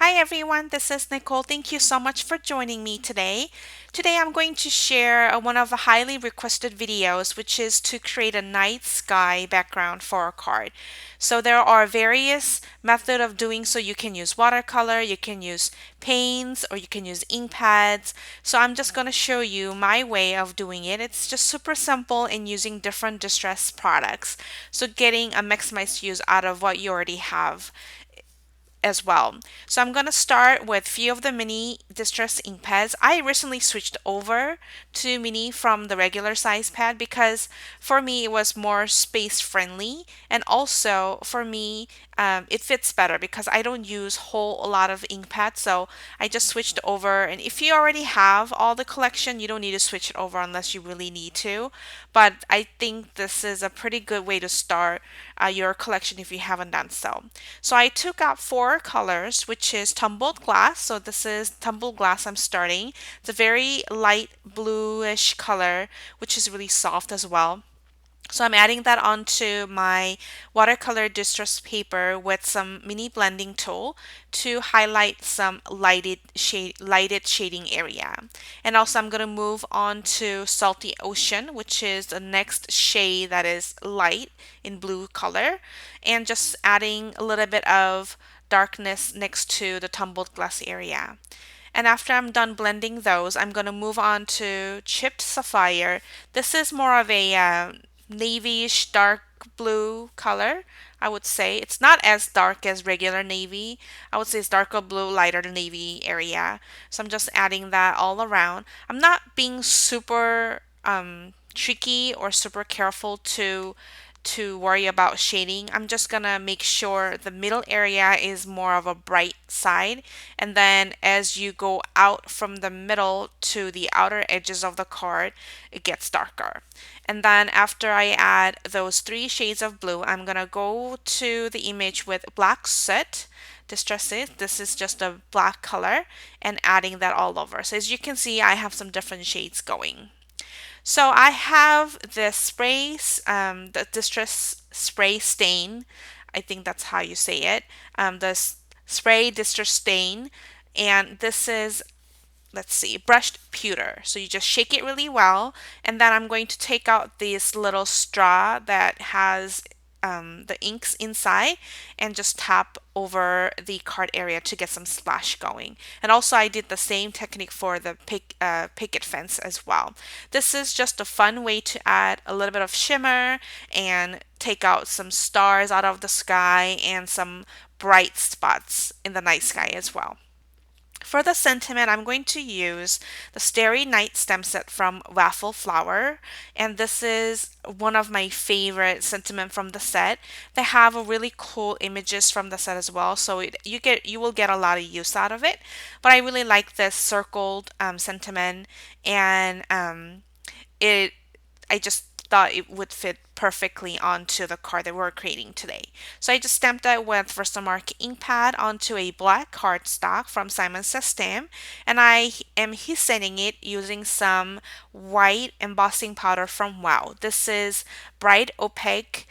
Hi everyone, this is Nicole. Thank you so much for joining me today. Today I'm going to share one of the highly requested videos, which is to create a night sky background for a card. So there are various methods of doing so. You can use watercolor, you can use paints, or you can use ink pads. So I'm just going to show you my way of doing it. It's just super simple in using different distress products. So getting a maximized use out of what you already have as well. So I'm going to start with few of the mini distress ink pads. I recently switched over to mini from the regular size pad because for me it was more space friendly, and also for me it fits better because I don't use whole a lot of ink pads. So I just switched over, and if you already have all the collection, you don't need to switch it over unless you really need to. But I think this is a pretty good way to start your collection if you haven't done so. So I took out four colors, which is tumbled glass. So this is tumbled glass I'm starting. It's a very light bluish color, which is really soft as well. So I'm adding that onto my watercolor distress paper with some mini blending tool to highlight some lighted shading area. And also I'm going to move on to Salty Ocean, which is the next shade that is light in blue color, and just adding a little bit of darkness next to the tumbled glass area. And after I'm done blending those, I'm going to move on to Chipped Sapphire. This is more of a navyish dark blue color. I would say it's not as dark as regular navy. I would say it's darker blue, lighter navy area. So I'm just adding that all around. I'm not being super tricky or super careful to worry about shading. I'm just gonna make sure the middle area is more of a bright side, and then as you go out from the middle to the outer edges of the card, it gets darker. And then after I add those three shades of blue, I'm gonna go to the image with black soot distress it. This is just a black color, and adding that all over. So as you can see, I have some different shades going. So I have this the distress spray stain. I think that's how you say it. Spray distress stain, and this is, let's see, brushed pewter. So you just shake it really well, and then I'm going to take out this little straw that has the inks inside and just tap over the card area to get some splash going. And also I did the same technique for the picket fence as well. This is just a fun way to add a little bit of shimmer and take out some stars out of the sky and some bright spots in the night sky as well. For the sentiment, I'm going to use the Starry Night stem set from Waffle Flower, and this is one of my favorite sentiment from the set. They have a really cool images from the set as well, so you will get a lot of use out of it. But I really like this circled sentiment, and it I just thought it would fit perfectly onto the card that we're creating today. So I just stamped that with Versamark ink pad onto a black cardstock from Simon Says Stamp, and I am heat setting it using some white embossing powder from Wow. This is bright opaque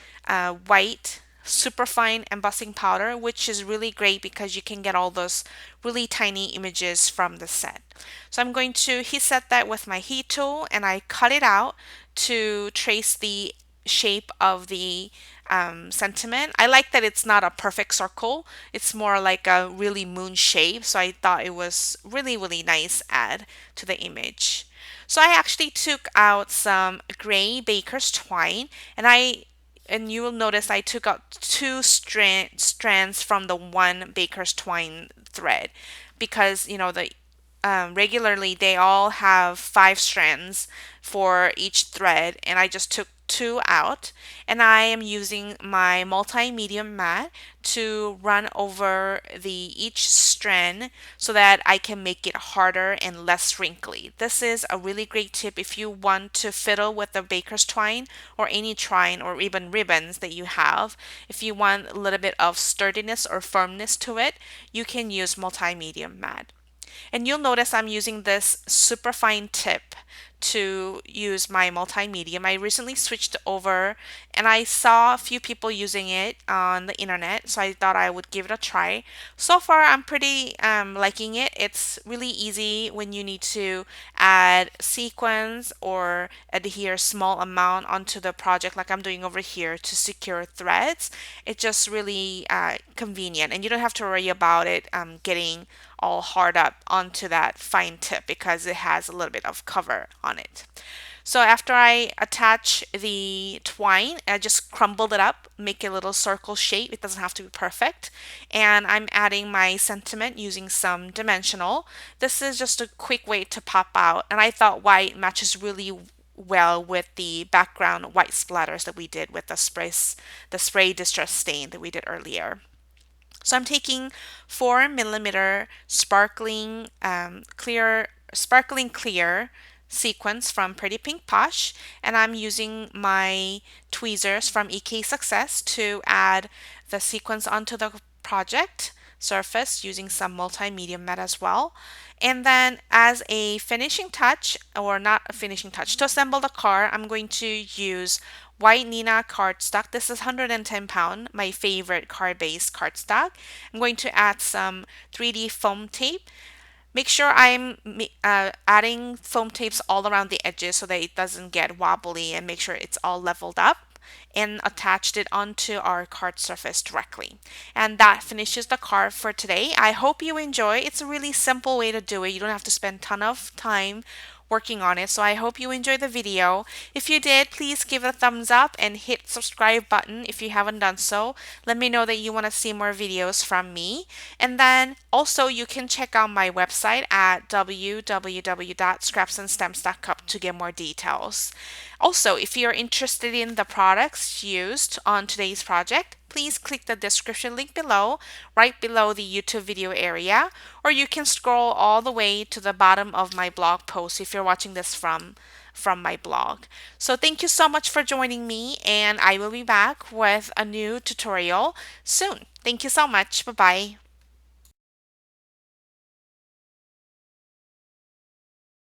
white superfine embossing powder, which is really great because you can get all those really tiny images from the set. So I'm going to heat set that with my heat tool, and I cut it out to trace the shape of the sentiment. I like that it's not a perfect circle. It's more like a really moon shape. So I thought it was really nice add to the image. So I actually took out some gray baker's twine, and you will notice I took out two strands from the one baker's twine thread because the regularly they all have 5 strands for each thread, and I just took two out, and I am using my multi-medium mat to run over the each strand so that I can make it harder and less wrinkly. This is a really great tip if you want to fiddle with the baker's twine or any twine or even ribbons that you have. If you want a little bit of sturdiness or firmness to it, you can use multi-medium mat. And you'll notice I'm using this super fine tip to use my multi-medium. I recently switched over and I saw a few people using it on the internet, so I thought I would give it a try. So far, I'm pretty liking it. It's really easy when you need to add sequence or adhere small amount onto the project like I'm doing over here to secure threads. It's just really convenient, and you don't have to worry about it getting all hard up onto that fine tip because it has a little bit of cover on it. So after I attach the twine, I just crumbled it up, make a little circle shape. It doesn't have to be perfect. And I'm adding my sentiment using some dimensional. This is just a quick way to pop out. And I thought white matches really well with the background white splatters that we did with the spray distress stain that we did earlier. So I'm taking 4 millimeter sparkling clear sequence from Pretty Pink Posh, and I'm using my tweezers from EK Success to add the sequence onto the project surface using some multimedia matte as well. And then as a finishing touch, or not a finishing touch, to assemble the car, I'm going to use white Nina cardstock. This is 110 pound, my favorite card-based cardstock. I'm going to add some 3D foam tape. Make sure I'm adding foam tapes all around the edges so that it doesn't get wobbly, and make sure it's all leveled up, and attached it onto our card surface directly. And that finishes the card for today. I hope you enjoy. It's a really simple way to do it. You don't have to spend a ton of time working on it. So I hope you enjoyed the video. If you did, please give it a thumbs up and hit subscribe button if you haven't done so. Let me know that you want to see more videos from me. And then also you can check out my website at www.scrapsandstems.com to get more details. Also, if you're interested in the products used on today's project, please click the description link below, right below the YouTube video area, or you can scroll all the way to the bottom of my blog post if you're watching this from my blog. So thank you so much for joining me, and I will be back with a new tutorial soon. Thank you so much. Bye-bye.